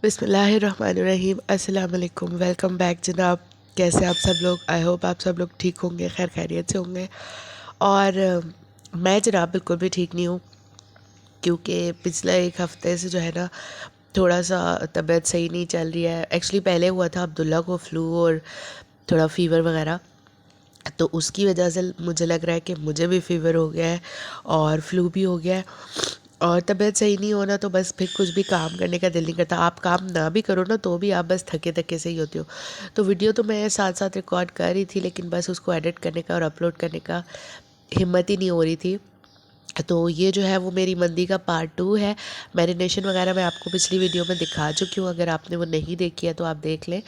बिस्मिल्लाहिर्रहमानिर्रहीम। अस्सलाम वालेकुम। वेलकम बैक जनाब। कैसे आप सब लोग? आई होप आप सब लोग ठीक होंगे, खैर खैरियत से होंगे। और मैं जनाब बिल्कुल भी ठीक नहीं हूँ, क्योंकि पिछले एक हफ़्ते से जो है ना थोड़ा सा तबीयत सही नहीं चल रही है। एक्चुअली पहले हुआ था अब्दुल्ला को फ़्लू और थोड़ा फ़ीवर वगैरह, तो उसकी वजह से मुझे लग रहा है कि मुझे भी फ़ीवर हो गया है और फ़्लू भी हो गया है। और तबीयत सही नहीं होना तो बस फिर कुछ भी काम करने का दिल नहीं करता। आप काम ना भी करो ना तो भी आप बस थके थके से ही होते हो। तो वीडियो तो मैं साथ साथ रिकॉर्ड कर रही थी, लेकिन बस उसको एडिट करने का और अपलोड करने का हिम्मत ही नहीं हो रही थी। तो ये जो है वो मेरी मंदी का पार्ट 2 है। मैरिनेशन वगैरह मैं आपको पिछली वीडियो में दिखा चुकी हूँ, अगर आपने वो नहीं देखी है तो आप देख लें।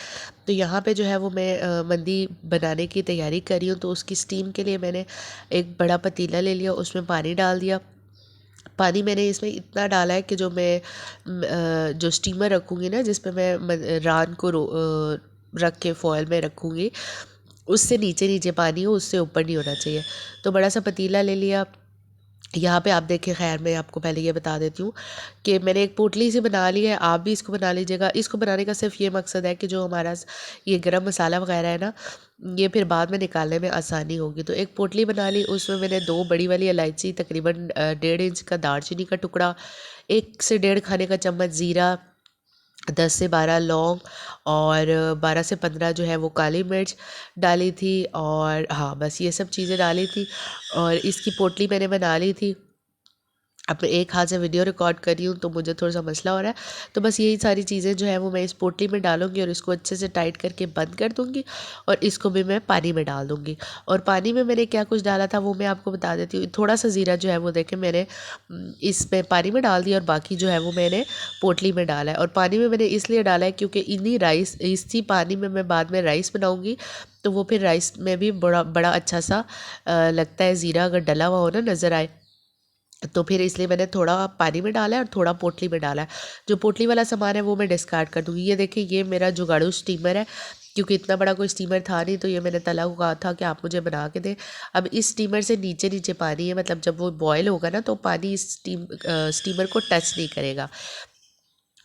तो यहाँ पे जो है वो मैं मंदी बनाने की तैयारी कर रही हूँ। तो उसकी स्टीम के लिए मैंने एक बड़ा पतीला ले लिया, उसमें पानी डाल दिया। पानी मैंने इसमें इतना डाला है कि जो मैं जो स्टीमर रखूँगी ना, जिस पे मैं रान को रख के फॉयल में रखूँगी, उससे नीचे नीचे पानी हो, उससे ऊपर नहीं होना चाहिए। तो बड़ा सा पतीला ले लिया। यहाँ पे आप देखें, खैर मैं आपको पहले ये बता देती हूँ कि मैंने एक पोटली से बना ली है। आप भी इसको बना लीजिएगा। इसको बनाने का सिर्फ ये मकसद है कि जो हमारा ये गरम मसाला वगैरह है ना, ये फिर बाद में निकालने में आसानी होगी। तो एक पोटली बना ली, उसमें मैंने 2 बड़ी वाली इलायची, तकरीबन 1.5 इंच का दालचीनी का टुकड़ा, 1 से 1.5 खाने का चम्मच ज़ीरा, 10 से 12 लौंग और 12 से 15 जो है वो काली मिर्च डाली थी। और हाँ, बस ये सब चीज़ें डाली थी और इसकी पोटली मैंने बना ली थी। अब मैं एक हाथ से वीडियो रिकॉर्ड कर रही हूँ तो मुझे थोड़ा सा मसला हो रहा है। तो बस यही सारी चीज़ें जो है वो मैं इस पोटली में डालूँगी और इसको अच्छे से टाइट करके बंद कर दूँगी और इसको भी मैं पानी में डाल दूँगी। और पानी में मैंने क्या कुछ डाला था वो मैं आपको बता देती हूँ। थोड़ा सा ज़ीरा जो है वो देखें मैंने इसमें पानी में डाल दिया और बाकी जो है वो मैंने पोटली में डाला है। और पानी में मैंने इसलिए डाला है क्योंकि इन्हीं राइस, इसी पानी में मैं बाद में राइस बनाऊँगी, तो वो फिर राइस में भी बड़ा बड़ा अच्छा सा लगता है। ज़ीरा अगर डला हुआ हो ना, नज़र आए, तो फिर इसलिए मैंने थोड़ा पानी में डाला है और थोड़ा पोटली में डाला है। जो पोटली वाला सामान है वो मैं डिस्कार्ड कर दूँगी। ये देखिए, ये मेरा जुगाड़ू स्टीमर है, क्योंकि इतना बड़ा कोई स्टीमर था नहीं, तो ये मैंने तला को कहा था कि आप मुझे बना के दें। अब इस स्टीमर से नीचे नीचे पानी है, मतलब जब वो बॉयल होगा ना तो पानी इस स्टीमर को टच नहीं करेगा।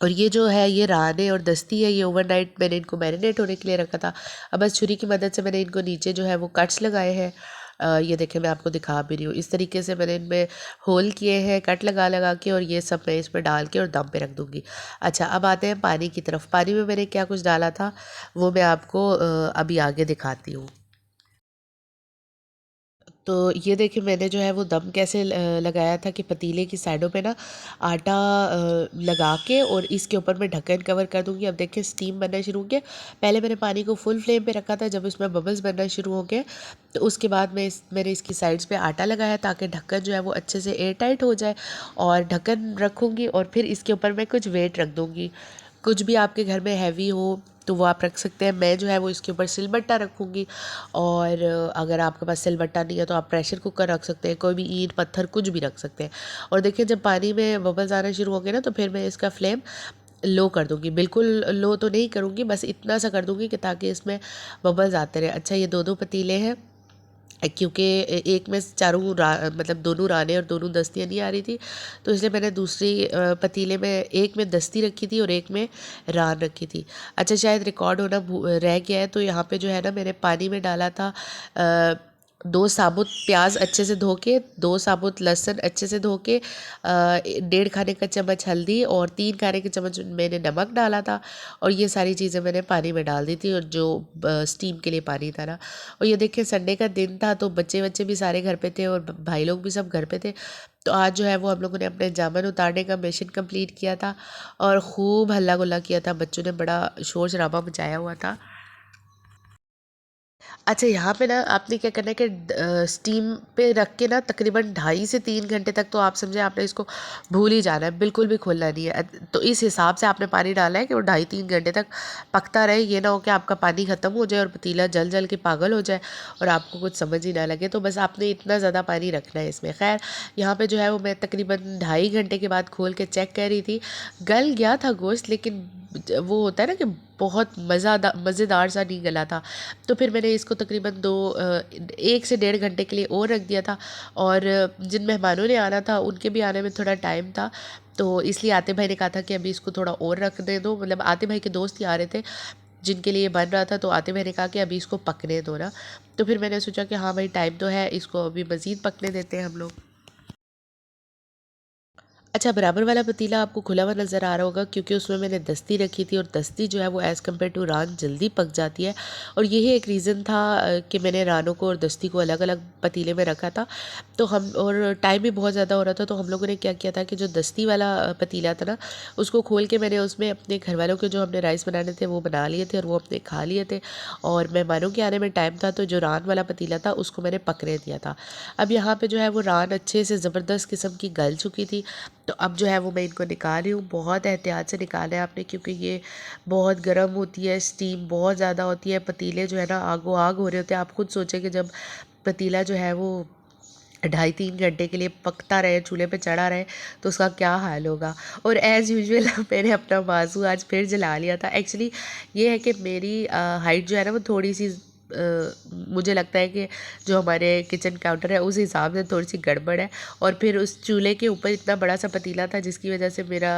और ये जो है ये राने और दस्ती है, ये ओवरनाइट मैंने इनको मैरिनेट होने के लिए रखा था। अब बस छुरी की मदद से मैंने इनको नीचे जो है वो कट्स लगाए हैं। ये देखें, मैं आपको दिखा भी रही हूँ। इस तरीके से मैंने इनमें होल किए हैं, कट लगा लगा के, और ये सब मैं इसमें डाल के और दम पे रख दूँगी। अच्छा, अब आते हैं पानी की तरफ। पानी में मैंने क्या कुछ डाला था वो मैं आपको अभी आगे दिखाती हूँ। तो ये देखिए, मैंने जो है वो दम कैसे लगाया था कि पतीले की साइडों पे ना आटा लगा के और इसके ऊपर मैं ढक्कन कवर कर दूंगी। अब देखिए स्टीम बनना शुरू हो गया। पहले मैंने पानी को फुल फ्लेम पे रखा था, जब इसमें बबल्स बनना शुरू हो गए तो उसके बाद मैंने इसकी साइड्स पे आटा लगाया ताकि ढक्कन जो है वो अच्छे से एयर टाइट हो जाए। और ढक्कन रखूँगी और फिर इसके ऊपर मैं कुछ वेट रख दूँगी। कुछ भी आपके घर में हैवी हो तो वो आप रख सकते हैं। मैं जो है वो इसके ऊपर सिलबट्टा रखूँगी। और अगर आपके पास सिलबट्टा नहीं है तो आप प्रेशर कुकर रख सकते हैं, कोई भी ईंट पत्थर कुछ भी रख सकते हैं। और देखिए, जब पानी में बबल्स आना शुरू हो गए ना तो फिर मैं इसका फ्लेम लो कर दूँगी। बिल्कुल लो तो नहीं करूँगी, बस इतना सा कर दूँगी कि ताकि इसमें बबल्स आते रहे। अच्छा, ये 2-2 पतीले हैं, क्योंकि एक में चारों मतलब दोनों राने और दोनों दस्तियाँ नहीं आ रही थी, तो इसलिए मैंने दूसरी पतीले में एक में दस्ती रखी थी और एक में रान रखी थी। अच्छा, शायद रिकॉर्ड होना रह गया है, तो यहाँ पे जो है ना मैंने पानी में डाला था 2 साबुत प्याज अच्छे से धो के, 2 साबुत लहसुन अच्छे से धो के, 1.5 खाने का चम्मच हल्दी और 3 खाने के चम्मच मैंने नमक डाला था। और ये सारी चीज़ें मैंने पानी में डाल दी थी, और जो स्टीम के लिए पानी था ना। और ये देखिए, संडे का दिन था तो बच्चे बच्चे भी सारे घर पे थे और भाई लोग भी सब घर पे थे। तो आज जो है वो हम लोगों ने अपने जामन उतारने का मिशन कंप्लीट किया था और खूब हल्ला गुल्ला किया था। बच्चों ने बड़ा शोर शराबा मचाया हुआ था। अच्छा, यहाँ पे ना आपने क्या करना है कि स्टीम पे रख के ना तकरीबन 2.5 से 3 घंटे तक, तो आप समझे आपने इसको भूल ही जाना है, बिल्कुल भी खोलना नहीं है। तो इस हिसाब से आपने पानी डाला है कि वो 2.5-3 घंटे तक पकता रहे। ये ना हो कि आपका पानी ख़त्म हो जाए और पतीला जल जल के पागल हो जाए और आपको कुछ समझ ही ना लगे। तो बस आपने इतना ज़्यादा पानी रखना है इसमें। खैर, यहाँ पे जो है वो मैं तकरीबन 2.5 घंटे के बाद खोल के चेक कर रही थी। गल गया था गोश्त, लेकिन वो होता है ना कि बहुत मज़ेदार सा नहीं गला था। तो फिर मैंने इसको तकरीबन 1 से 1.5 घंटे के लिए और रख दिया था। और जिन मेहमानों ने आना था उनके भी आने में थोड़ा टाइम था, तो इसलिए आतिफ़ भाई ने कहा था कि अभी इसको थोड़ा और रखने दो, मतलब आतिफ़ भाई के दोस्त ही आ रहे थे जिनके लिए बन रहा था, तो आतिफ़ भाई ने कहा कि अभी इसको पकने दो ना। तो फिर मैंने सोचा कि हाँ भाई टाइम तो है, इसको अभी मज़ीद पकने देते हैं हम लोग। अच्छा, बराबर वाला पतीला आपको खुला हुआ नज़र आ रहा होगा क्योंकि उसमें मैंने दस्ती रखी थी और दस्ती जो है वो एज़ कम्पेयर टू रान जल्दी पक जाती है। और यही एक रीज़न था कि मैंने रानों को और दस्ती को अलग अलग पतीले में रखा था। तो हम और टाइम भी बहुत ज़्यादा हो रहा था, तो हम लोगों ने क्या किया था कि जो दस्ती वाला पतीला था ना, उसको खोल के मैंने उसमें अपने घर वालों के जो हमने राइस बनाने थे वो बना लिए थे और वो अपने खा लिए थे। और मेहमानों के आने में टाइम था, तो जो रान वाला पतीला था उसको मैंने पकने दिया था। अब यहाँ पे जो है वो रान अच्छे से ज़बरदस्त किस्म की गल चुकी थी। तो अब जो है वो मैं इनको निकाल रही हूँ। बहुत एहतियात से निकाला है आपने क्योंकि ये बहुत गर्म होती है, स्टीम बहुत ज़्यादा होती है, पतीले जो है ना आगो आग हो रहे होते हैं। आप खुद सोचें कि जब पतीला जो है वो 2.5-3 घंटे के लिए पकता रहे, चूल्हे पे चढ़ा रहे, तो उसका क्या हाल होगा। और एज़ यूजुअल मैंने अपना बाजू आज फिर जला लिया था। एक्चुअली ये है कि मेरी हाइट जो है ना वो थोड़ी सी मुझे लगता है कि जो हमारे किचन काउंटर है उस हिसाब से थोड़ी सी गड़बड़ है। और फिर उस चूल्हे के ऊपर इतना बड़ा सा पतीला था जिसकी वजह से मेरा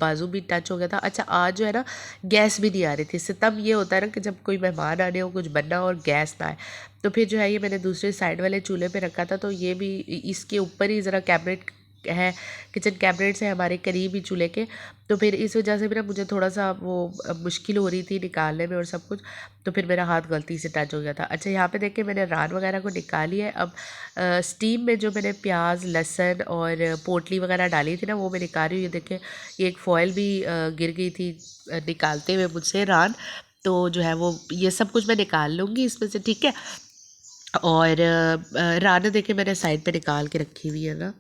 बाजू भी टच हो गया था। अच्छा, आज जो है ना गैस भी नहीं आ रही थी। सितम ये होता है ना कि जब कोई मेहमान आने हो, कुछ बनना हो और गैस ना आए, तो फिर जो है ये मैंने दूसरे साइड वाले चूल्हे पे रखा था। तो ये भी इसके ऊपर ही ज़रा कैबिनेट है, किचन कैबिनेट्स है हमारे करीब ही चूल्हे के। तो फिर इस वजह से भी ना मुझे थोड़ा सा वो मुश्किल हो रही थी निकालने में और सब कुछ। तो फिर मेरा हाथ गलती से टच हो गया था। अच्छा, यहाँ पे देखिए मैंने रान वगैरह को निकाली है। अब स्टीम में जो मैंने प्याज, लहसुन और पोटली वगैरह डाली थी ना वो मैं निकाल रही हूँ। ये देखिए ये एक फॉइल भी गिर गई थी निकालते हुए मुझसे रान। तो जो है वो ये सब कुछ मैं निकाल लूँगी इसमें से, ठीक है। और रान देखिए मैंने साइड पे निकाल के रखी हुई है ना।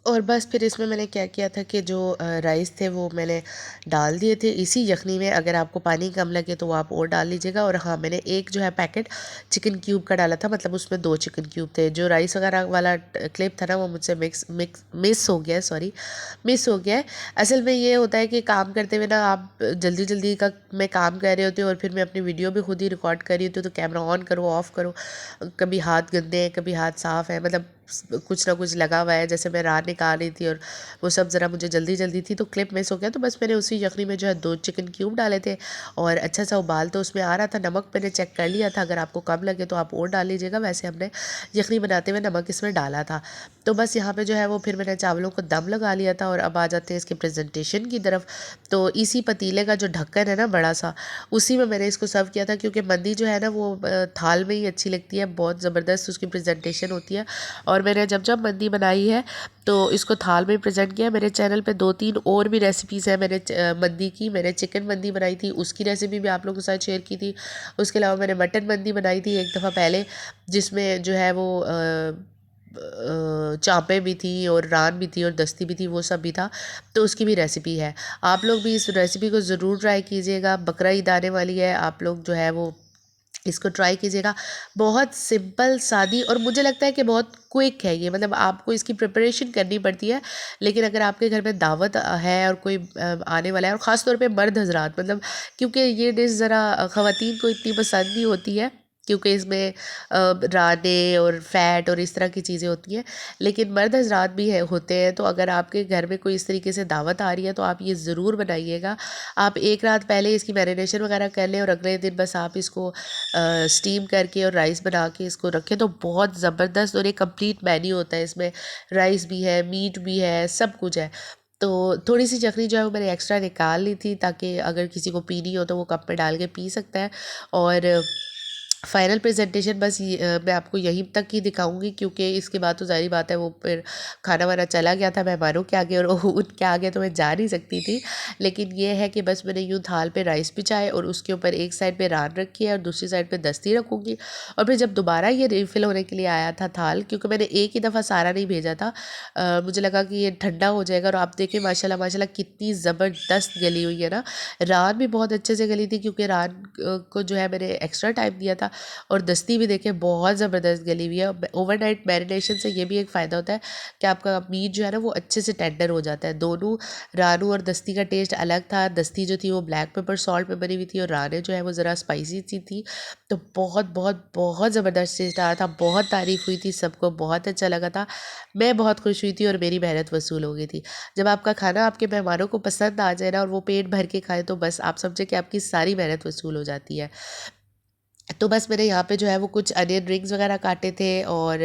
और बस फिर इसमें मैंने क्या किया था कि जो राइस थे वो मैंने डाल दिए थे इसी यखनी में। अगर आपको पानी कम लगे तो वो आप और डाल लीजिएगा। और हाँ, मैंने एक जो है पैकेट चिकन क्यूब का डाला था, मतलब उसमें 2 चिकन क्यूब थे। जो राइस वगैरह वाला क्लिप था ना वो मुझसे मिस हो गया है, सॉरी, मिस हो गया है। असल में ये होता है कि काम करते हुए ना आप जल्दी जल्दी का में काम कर रहे होते हो और फिर मैं अपनी वीडियो भी खुद ही रिकॉर्ड कर रही होती हूँ, तो कैमरा ऑन करो, ऑफ़ करो, कभी हाथ गंदे हैं, कभी हाथ साफ़ है, मतलब कुछ ना कुछ लगा हुआ है। जैसे मैं रात निकाल रही थी और वो सब ज़रा मुझे जल्दी जल्दी थी तो क्लिप मिस हो गया। तो बस मैंने उसी यखनी में जो है 2 चिकन क्यूब डाले थे और अच्छा सा उबाल तो उसमें आ रहा था। नमक मैंने चेक कर लिया था, अगर आपको कम लगे तो आप और डाल लीजिएगा। वैसे हमने यखनी बनाते हुए नमक इसमें डाला था। तो बस यहाँ पे जो है वो फिर मैंने चावलों को दम लगा लिया था। और अब आ जाते हैं इसके प्रेजेंटेशन की तरफ। तो इसी पतीले का जो ढक्कन है ना बड़ा सा, उसी में मैंने इसको सर्व किया था क्योंकि मंदी जो है ना वो थाल में ही अच्छी लगती है, बहुत ज़बरदस्त उसकी प्रेजेंटेशन होती है। और मैंने जब जब मंदी बनाई है तो इसको थाल में प्रेजेंट किया। मेरे चैनल पे 2-3 और भी रेसिपीज़ हैं मैंने मंदी की। मैंने चिकन मंदी बनाई थी, उसकी रेसिपी भी आप लोगों के साथ शेयर की थी। उसके अलावा मैंने मटन मंदी बनाई थी एक दफ़ा पहले, जिसमें जो है वो चाँपें भी थी और रान भी थी और दस्ती भी थी, वो सब भी था। तो उसकी भी रेसिपी है। आप लोग भी इस रेसिपी को ज़रूर ट्राई कीजिएगा। बकरा ईद आने वाली है, आप लोग जो है वो इसको ट्राई कीजिएगा। बहुत सिंपल, सादी और मुझे लगता है कि बहुत क्विक है ये, मतलब आपको इसकी प्रिपरेशन करनी पड़ती है। लेकिन अगर आपके घर में दावत है और कोई आने वाला है, और ख़ास तौर पे मर्द हज़रात, मतलब क्योंकि ये डिश ज़रा ख़वातीन को इतनी पसंद नहीं होती है क्योंकि इसमें राने और फैट और इस तरह की चीज़ें होती हैं। लेकिन मर्द हज़रात भी है होते हैं, तो अगर आपके घर में कोई इस तरीके से दावत आ रही है तो आप ये ज़रूर बनाइएगा। आप एक रात पहले इसकी मैरिनेशन वगैरह कर लें और अगले दिन बस आप इसको स्टीम करके और राइस बना के इसको रखें तो बहुत ज़बरदस्त और एक कंप्लीट मेन्यू होता है। इसमें राइस भी है, मीट भी है, सब कुछ है। तो थोड़ी सी यखनी जो है वो मैंने एक्स्ट्रा निकाल ली थी ताकि अगर किसी को पीनी हो तो वो कप में डाल के पी सकता है। और फाइनल प्रेजेंटेशन बस मैं आपको यहीं तक ही दिखाऊंगी क्योंकि इसके बाद तो ज़ाहिर बात है वो फिर खाना वाना चला गया था मेहमानों के आगे और उनके आगे तो मैं जा नहीं सकती थी। लेकिन ये है कि बस मैंने यूँ थाल पे राइस बिछाए और उसके ऊपर एक साइड पे रान रखी है और दूसरी साइड पे दस्ती रखूँगी। और फिर जब दोबारा ये रिफ़िल होने के लिए आया था थाल, क्योंकि मैंने एक ही दफ़ा सारा नहीं भेजा था, मुझे लगा कि ये ठंडा हो जाएगा। और आप देखिए माशाल्लाह माशाल्लाह कितनी ज़बरदस्त गली हुई है ना। रान भी बहुत अच्छे से गली थी क्योंकि रान को जो है मैंने एक्स्ट्रा टाइम दिया था। और दस्ती भी देखें बहुत ज़बरदस्त गली हुई है। ओवरनाइट मैरिनेशन से ये भी एक फ़ायदा होता है कि आपका मीट जो है ना वो अच्छे से टेंडर हो जाता है। दोनों रानू और दस्ती का टेस्ट अलग था। दस्ती जो थी वो ब्लैक पेपर सॉल्ट में बनी हुई थी और राने जो है वो ज़रा स्पाइसी सी थी। तो बहुत बहुत बहुत ज़बरदस्त टेस्ट आ रहा था, बहुत तारीफ़ हुई थी, सबको बहुत अच्छा लगा था। मैं बहुत खुश हुई थी और मेरी मेहनत वसूल हो गई थी। जब आपका खाना आपके मेहमानों को पसंद आ जाए ना और वो पेट भर के खाएँ तो बस आप समझे कि आपकी सारी मेहनत वसूल हो जाती है। तो बस मैंने यहाँ पे जो है वो कुछ अनियन रिंग्स वगैरह काटे थे और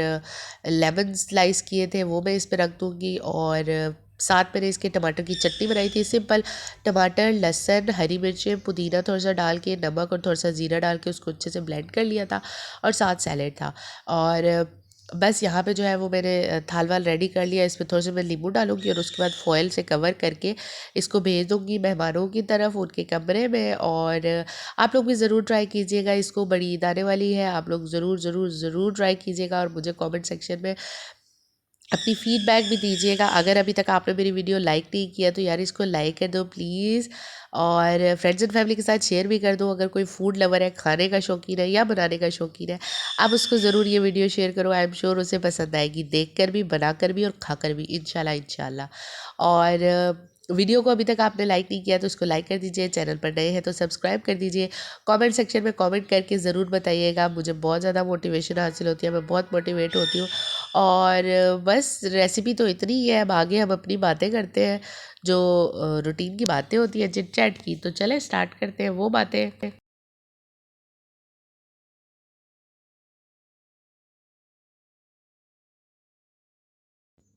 लेमन स्लाइस किए थे, वो मैं इस पे रख दूँगी। और साथ मैंने इसके टमाटर की चटनी बनाई थी सिंपल। टमाटर, लहसुन, हरी मिर्चें, पुदीना थोड़ा सा डाल के, नमक और थोड़ा सा ज़ीरा डाल के उसको अच्छे से ब्लेंड कर लिया था और साथ सैलेड था। और बस यहाँ पे जो है वो मैंने थाल वाल रेडी कर लिया। इसमें थोड़ा सा मैं नींबू डालूँगी और उसके बाद फॉयल से कवर करके इसको भेज दूँगी मेहमानों की तरफ उनके कमरे में। और आप लोग भी ज़रूर ट्राई कीजिएगा इसको, बड़ी ईद आने वाली है, आप लोग ज़रूर ज़रूर ज़रूर ट्राई कीजिएगा और मुझे कमेंट सेक्शन में अपनी फीडबैक भी दीजिएगा। अगर अभी तक आपने मेरी वीडियो लाइक नहीं किया तो यार इसको लाइक कर दो प्लीज़, और फ्रेंड्स एंड फैमिली के साथ शेयर भी कर दो। अगर कोई फूड लवर है, खाने का शौकीन है या बनाने का शौकीन है, आप उसको ज़रूर ये वीडियो शेयर करो। आई एम श्योर उसे पसंद आएगी, देखकर भी, बनाकर भी और खाकर भी, इंशाल्लाह इंशाल्लाह। और वीडियो को अभी तक आपने लाइक नहीं किया तो उसको लाइक कर दीजिए, चैनल पर नए हैं तो सब्सक्राइब कर दीजिए। कमेंट सेक्शन में कमेंट करके ज़रूर बताइएगा, मुझे बहुत ज़्यादा मोटिवेशन हासिल होती है, मैं बहुत मोटिवेट होती हूँ। और बस रेसिपी तो इतनी ही है, अब आगे हम अपनी बातें करते हैं जो रूटीन की बातें होती हैं चिट चैट की। तो चले स्टार्ट करते हैं वो बातें।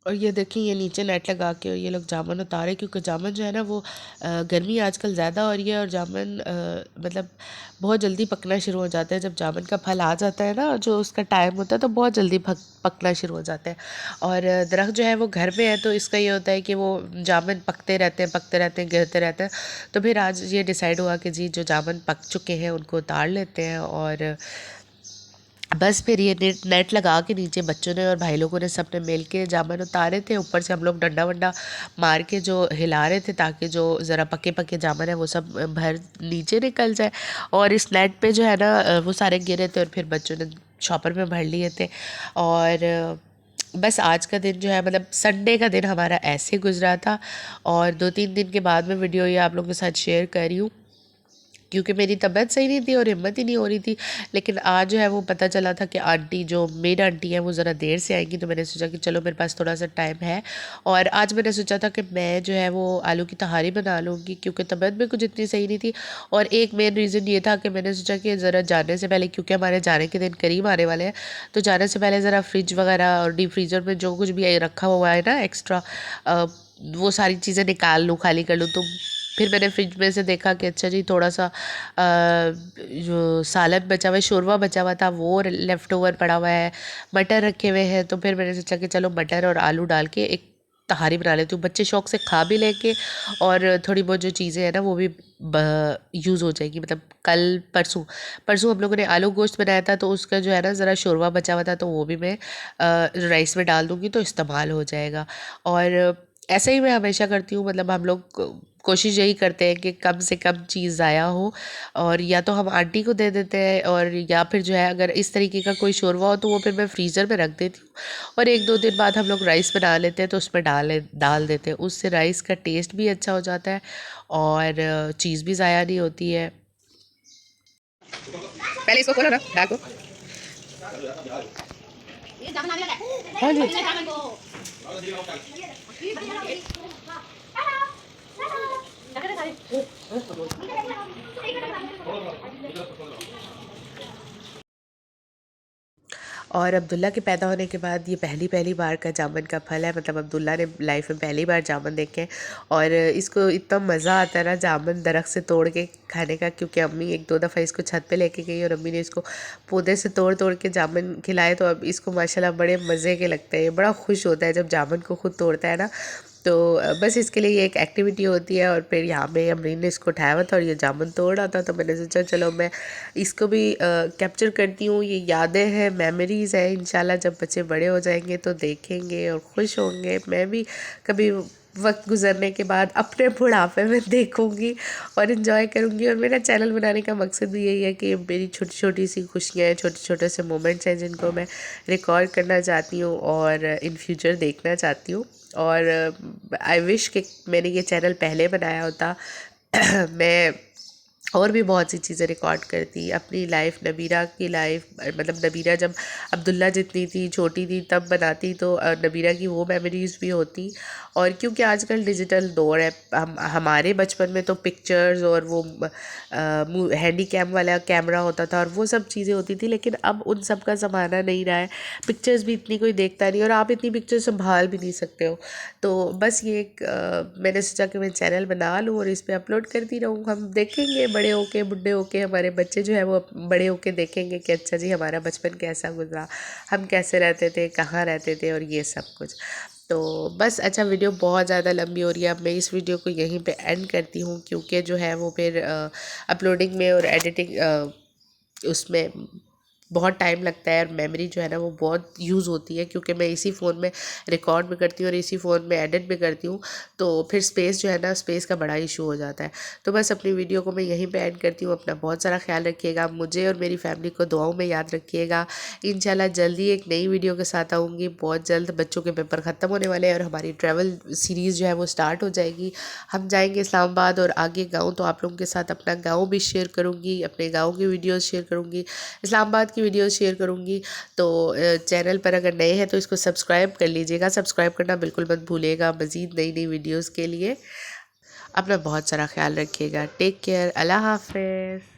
और ये देखिए ये नीचे नेट लगा के और ये लोग जामुन उतारे, क्योंकि जामुन जो है ना वो गर्मी आजकल ज़्यादा हो रही है और जामुन मतलब बहुत जल्दी पकना शुरू हो जाता है। जब जामुन का फल आ जाता है ना, जो उसका टाइम होता है, तो बहुत जल्दी पकना शुरू हो जाता है। और दरख्त जो है वो घर में है तो इसका ये होता है कि वो जामुन पकते रहते हैं, गिरते रहते हैं। तो फिर आज ये डिसाइड हुआ कि जी जो जामुन पक चुके हैं उनको उतार लेते हैं। और बस फिर ये नेट लगा के नीचे बच्चों ने और भाई लोगों ने सबने मिल के जामुन उतारे थे। ऊपर से हम लोग डंडा वंडा मार के जो हिला रहे थे ताकि जो ज़रा पके पके जामुन है वो सब भर नीचे निकल जाए। और इस नेट पे जो है ना वो सारे गिरे थे और फिर बच्चों ने शॉपर में भर लिए थे। और बस आज का दिन जो है मतलब संडे का दिन हमारा ऐसे गुजरा था। और 2-3 दिन के बाद मैं वीडियो ये आप लोगों के साथ शेयर कर रही हूँ, क्योंकि मेरी तबीयत सही नहीं थी और हिम्मत ही नहीं हो रही थी। लेकिन आज जो है वो पता चला था कि आंटी जो मेड आंटी है वो ज़रा देर से आएंगी, तो मैंने सोचा कि चलो मेरे पास थोड़ा सा टाइम है। और आज मैंने सोचा था कि मैं जो है वो आलू की तहारी बना लूँगी, क्योंकि तबीयत भी कुछ इतनी सही नहीं थी। और एक मेन रीज़न ये था कि मैंने सोचा कि ज़रा जाने से पहले, क्योंकि हमारे जाने के दिन करीब आने वाले हैं, तो जाने से पहले ज़रा फ्रिज वगैरह और डीप फ्रीज़र में जो कुछ भी रखा हुआ है ना एक्स्ट्रा, वो सारी चीज़ें निकाल लूँ, खाली कर लूँ। तो फिर मैंने फ्रिज में से देखा कि अच्छा जी थोड़ा सा जो सालन बचा हुआ है, शोरवा बचा हुआ था, वो लेफ़्ट ओवर पड़ा हुआ है, मटर रखे हुए हैं। तो फिर मैंने सोचा कि चलो मटर और आलू डाल के एक तहारी बना लेती हूँ, बच्चे शौक से खा भी लेंगे और थोड़ी बहुत जो चीज़ें हैं ना वो भी यूज़ हो जाएगी। मतलब कल परसों परसों हम लोगों ने आलू गोश्त बनाया था, तो उसका जो है ना ज़रा शोरवा बचा हुआ था, तो वो भी मैं राइस में डाल दूँगी तो इस्तेमाल हो जाएगा। और ऐसे ही मैं हमेशा करती हूँ, मतलब हम लोग कोशिश यही करते हैं कि कम से कम चीज़ ज़ाया हो, और या तो हम आंटी को दे देते हैं, और या फिर जो है अगर इस तरीके का कोई शोरवा हो तो वो फिर मैं फ्रीज़र में रख देती हूँ। और 1-2 दिन बाद हम लोग राइस बना लेते हैं तो उसमें डाल देते हैं, उससे राइस का टेस्ट भी अच्छा हो जाता है और चीज़ भी ज़ाया नहीं होती है। पहले इसको खोलो ना, दाल को। हाँ जी। और अब्दुल्ला के पैदा होने के बाद ये पहली पहली बार का जामुन का फल है, मतलब अब्दुल्ला ने लाइफ में पहली बार जामुन देखे। और इसको इतना मज़ा आता है ना जामुन दरख्त से तोड़ के खाने का, क्योंकि अम्मी 1-2 दफ़ा इसको छत पे लेके गई और अम्मी ने इसको पौधे से तोड़ तोड़ के जामुन खिलाए। तो अब इसको माशाल्लाह बड़े मज़े के लगते हैं, बड़ा खुश होता है जब जामुन को खुद तोड़ता है ना। तो बस इसके लिए ये एक एक्टिविटी होती है। और फिर यहाँ पे अमरीन ने इसको उठाया हुआ था और ये जामुन तोड़ रहा था, तो मैंने सोचा चलो मैं इसको भी कैप्चर करती हूँ। ये यादें हैं, मेमोरीज़ हैं, इंशाल्लाह जब बच्चे बड़े हो जाएंगे तो देखेंगे और खुश होंगे। मैं भी कभी वक्त गुजरने के बाद अपने बुढ़ापे में देखूँगी और इन्जॉय करूँगी। और मेरा चैनल बनाने का मकसद भी यही है कि मेरी छोटी छोटी सी खुशियाँ हैं, छोटे छोटे से मोमेंट्स हैं जिनको मैं रिकॉर्ड करना चाहती हूँ और इन फ्यूचर देखना चाहती हूँ। और आई विश कि मैंने ये चैनल पहले बनाया होता। मैं और भी बहुत सी चीज़ें रिकॉर्ड करती अपनी लाइफ, नबीरा की लाइफ, मतलब नबीरा जब अब्दुल्ला जितनी थी, छोटी थी, तब बनाती तो नबीरा की वो मेमोरीज़ भी होती। और क्योंकि आजकल डिजिटल दौर है, हमारे बचपन में तो पिक्चर्स और वो हैंडी कैम वाला कैमरा होता था और वो सब चीज़ें होती थी, लेकिन अब उन सब का ज़माना नहीं रहा है। पिक्चर्स भी इतनी कोई देखता नहीं और आप इतनी पिक्चर संभाल भी नहीं सकते हो। तो बस ये एक मैंने सोचा कि मैं चैनल बना लूँ और इस पर अपलोड करती रहूँ। हम देखेंगे बड़े होके, बुढ़े होके, हमारे बच्चे जो है वो बड़े होके देखेंगे कि अच्छा जी हमारा बचपन कैसा गुजरा, हम कैसे रहते थे, कहाँ रहते थे और ये सब कुछ। तो बस अच्छा, वीडियो बहुत ज़्यादा लंबी हो रही है, अब मैं इस वीडियो को यहीं पे एंड करती हूँ क्योंकि जो है वो फिर अपलोडिंग में और एडिटिंग उसमें बहुत टाइम लगता है और मेमोरी जो है ना वो बहुत यूज़ होती है, क्योंकि मैं इसी फ़ोन में रिकॉर्ड भी करती हूँ और इसी फ़ोन में एडिट भी करती हूँ। तो फिर स्पेस जो है ना, स्पेस का बड़ा इशू हो जाता है। तो बस अपनी वीडियो को मैं यहीं पे एंड करती हूँ। अपना बहुत सारा ख्याल रखिएगा, मुझे और मेरी फैमिली को दुआओं में याद रखिएगा। इंशाल्लाह जल्दी एक नई वीडियो के साथ आऊँगी बहुत जल्द। बच्चों के पेपर ख़त्म होने वाले हैं और हमारी ट्रैवल सीरीज़ जो है वो स्टार्ट हो जाएगी। हम जाएंगे इस्लामाबाद और आगे गाँव, तो आप लोगों के साथ अपना गाँव भी शेयर करूँगी, अपने गाँव की वीडियोज़ शेयर करूँगी, इस्लामाबाद की वीडियो शेयर करूँगी। तो चैनल पर अगर नए हैं तो इसको सब्सक्राइब कर लीजिएगा, सब्सक्राइब करना बिल्कुल मत भूलिएगा मज़ीद नई नई वीडियोज़ के लिए। अपना बहुत सारा ख्याल रखिएगा। टेक केयर, अल्लाह हाफ़िज़।